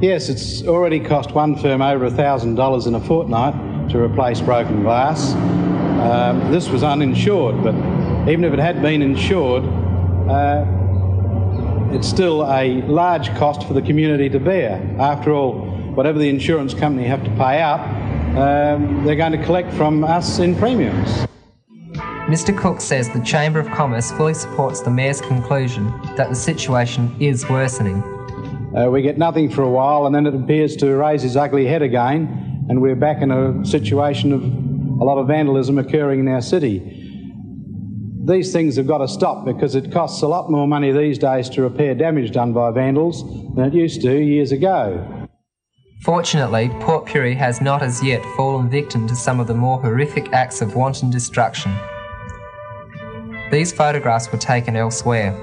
Yes, it's already cost one firm over $1,000 in a fortnight to replace broken glass. This was uninsured, but even if it had been insured, it's still a large cost for the community to bear. After all, whatever the insurance company have to pay out, they're going to collect from us in premiums. Mr Cook says the Chamber of Commerce fully supports the Mayor's conclusion that the situation is worsening. We get nothing for a while and then it appears to raise its ugly head again, and we're back in a situation of a lot of vandalism occurring in our city. These things have got to stop because it costs a lot more money these days to repair damage done by vandals than it used to years ago. Fortunately, Port Pirie has not as yet fallen victim to some of the more horrific acts of wanton destruction. These photographs were taken elsewhere.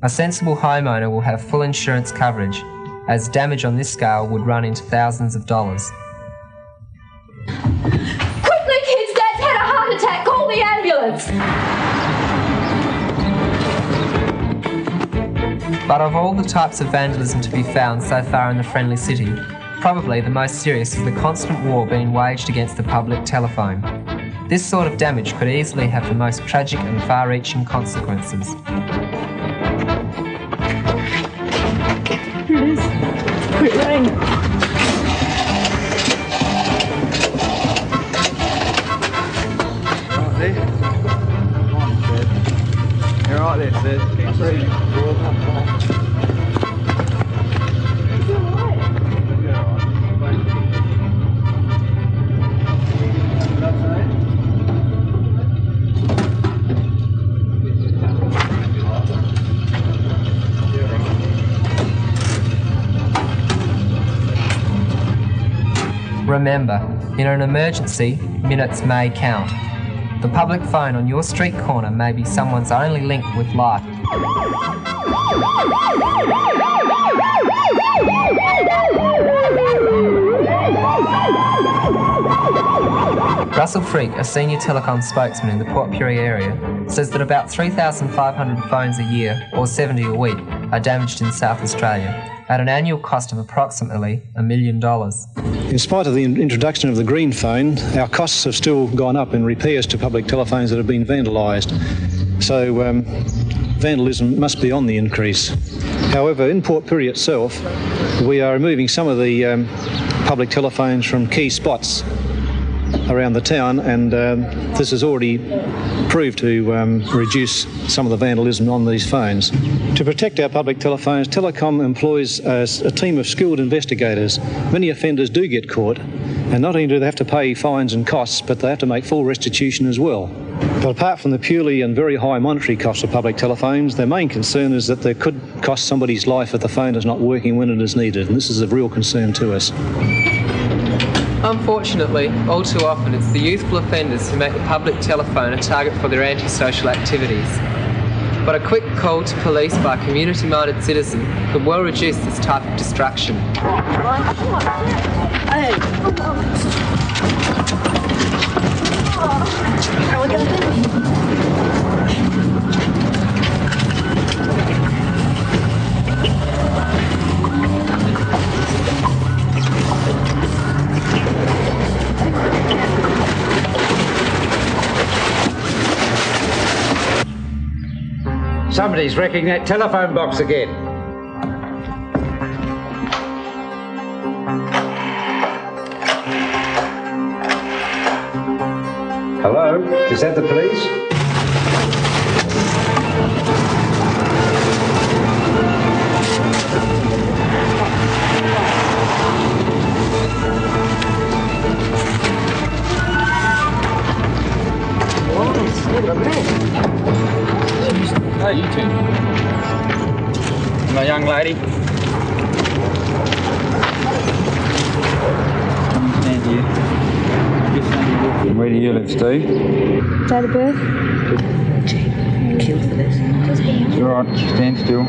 A sensible homeowner will have full insurance coverage, as damage on this scale would run into thousands of dollars. Quickly, kids! Dad's had a heart attack! Call the ambulance! But of all the types of vandalism to be found so far in the friendly city, probably the most serious is the constant war being waged against the public telephone. This sort of damage could easily have the most tragic and far-reaching consequences. Here it is. Quit running. Right there. Come on, Sid. You're right there, Sid. Keep breathing. Remember, in an emergency, minutes may count. The public phone on your street corner may be someone's only link with life. Russell Freak, a senior telecom spokesman in the Port Pirie area, says that about 3,500 phones a year, or 70 a week, are damaged in South Australia, at an annual cost of approximately $1 million. In spite of the introduction of the green phone, our costs have still gone up in repairs to public telephones that have been vandalised. So vandalism must be on the increase. However, in Port Pirie itself, we are removing some of the public telephones from key spots around the town, and this has already proved to reduce some of the vandalism on these phones. To protect our public telephones, Telecom employs a team of skilled investigators. Many offenders do get caught, and not only do they have to pay fines and costs, but they have to make full restitution as well. But apart from the purely and very high monetary costs of public telephones, their main concern is that they could cost somebody's life if the phone is not working when it is needed, and this is a real concern to us. Unfortunately, all too often it's the youthful offenders who make the public telephone a target for their antisocial activities. But a quick call to police by a community-minded citizen could well reduce this type of distraction. Somebody's wrecking that telephone box again. Hello? Is that the police? Hey, you two. My young lady. Stand here. Where do you live, Steve? Date of birth? Killed for this. It's alright, stand still.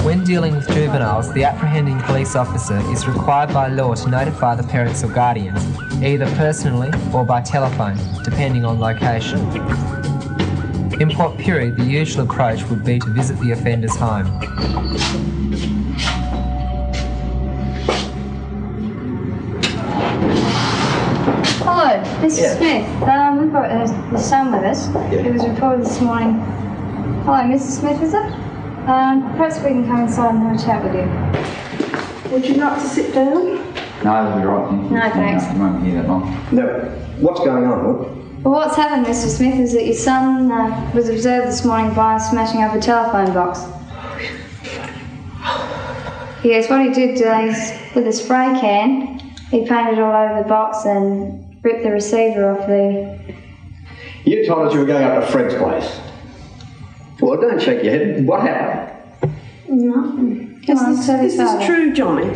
When dealing with juveniles, the apprehending police officer is required by law to notify the parents or guardians, either personally or by telephone, depending on location. In Port Pirie, the usual approach would be to visit the offender's home. Hello, Mr. Smith. We've got the son with us. It was reported this morning. Hello, Mr. Smith, is it? Perhaps we can come inside and have a chat with you. Would you like to sit down? No, that'll be right. No, thanks. I won't be here that long. No, what's going on, Will? Well, what's happened, Mr. Smith, is that your son was observed this morning by smashing up a telephone box. Yes, what he did is, with a spray can, he painted all over the box and ripped the receiver off the... You told us you were going up to Fred's place. Well, don't shake your head. What happened? Nothing. Is this true, Johnny?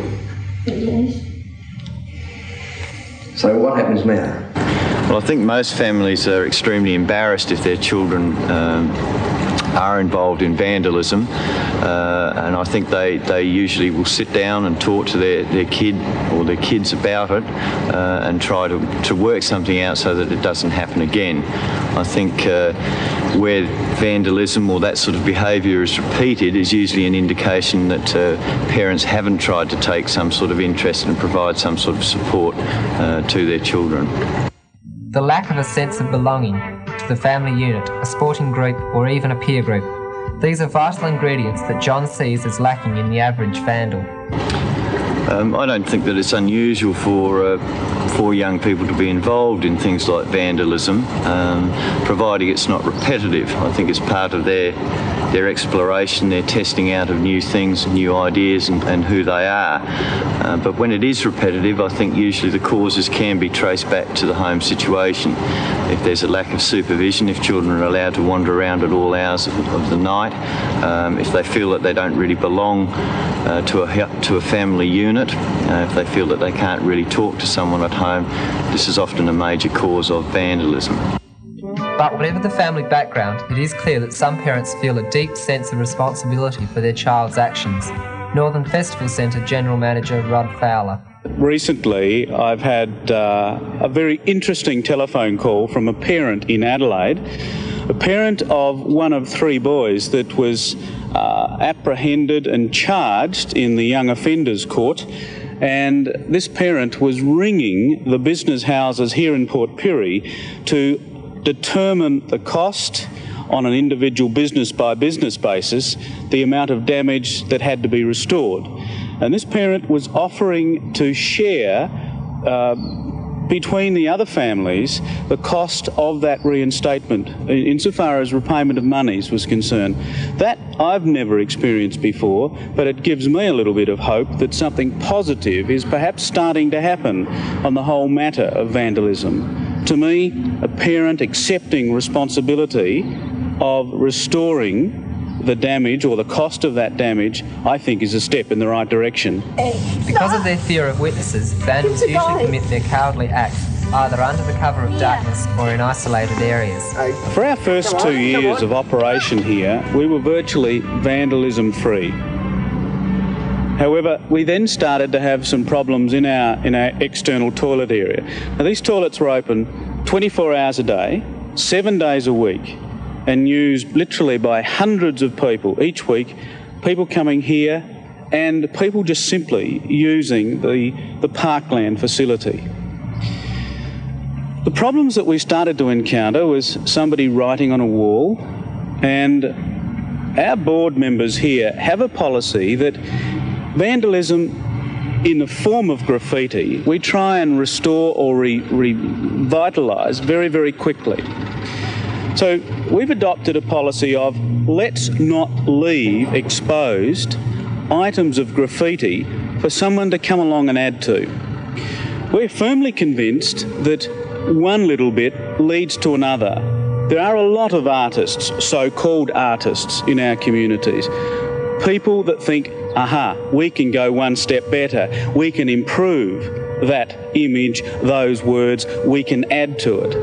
It is. So what happens now? Well, I think most families are extremely embarrassed if their children are involved in vandalism, and I think they usually will sit down and talk to their kid or their kids about it and try to work something out so that it doesn't happen again. I think where vandalism or that sort of behaviour is repeated is usually an indication that parents haven't tried to take some sort of interest and provide some sort of support to their children. The lack of a sense of belonging to the family unit, a sporting group or even a peer group. These are vital ingredients that John sees as lacking in the average vandal. I don't think that it's unusual for young people to be involved in things like vandalism, providing it's not repetitive. I think it's part of their exploration, their testing out of new things, new ideas and who they are. But when it is repetitive, I think usually the causes can be traced back to the home situation. If there's a lack of supervision, if children are allowed to wander around at all hours of the night, if they feel that they don't really belong to a family unit, if they feel that they can't really talk to someone at home, this is often a major cause of vandalism. But whatever the family background, it is clear that some parents feel a deep sense of responsibility for their child's actions. Northern Festival Centre General Manager Rod Fowler. Recently, I've had a very interesting telephone call from a parent in Adelaide, a parent of one of 3 boys that was apprehended and charged in the Young Offenders Court. And this parent was ringing the business houses here in Port Pirie to determine the cost on an individual business by business basis, the amount of damage that had to be restored. And this parent was offering to share between the other families the cost of that reinstatement insofar as repayment of monies was concerned. That I've never experienced before, but it gives me a little bit of hope that something positive is perhaps starting to happen on the whole matter of vandalism. To me, a parent accepting responsibility of restoring the damage or the cost of that damage, I think, is a step in the right direction. Because of their fear of witnesses, vandals usually commit their cowardly acts either under the cover of darkness or in isolated areas. For our first 2 years of operation here, we were virtually vandalism free. However, we then started to have some problems in our external toilet area. Now, these toilets were open 24 hours a day, 7 days a week, and used literally by hundreds of people each week, people coming here and people just simply using the parkland facility. The problems that we started to encounter was somebody writing on a wall, and our board members here have a policy that vandalism in the form of graffiti, we try and restore or revitalise very, very quickly. So we've adopted a policy of let's not leave exposed items of graffiti for someone to come along and add to. We're firmly convinced that one little bit leads to another. There are a lot of artists, so-called artists, in our communities. People that think, aha, we can go one step better, we can improve that image, those words, we can add to it.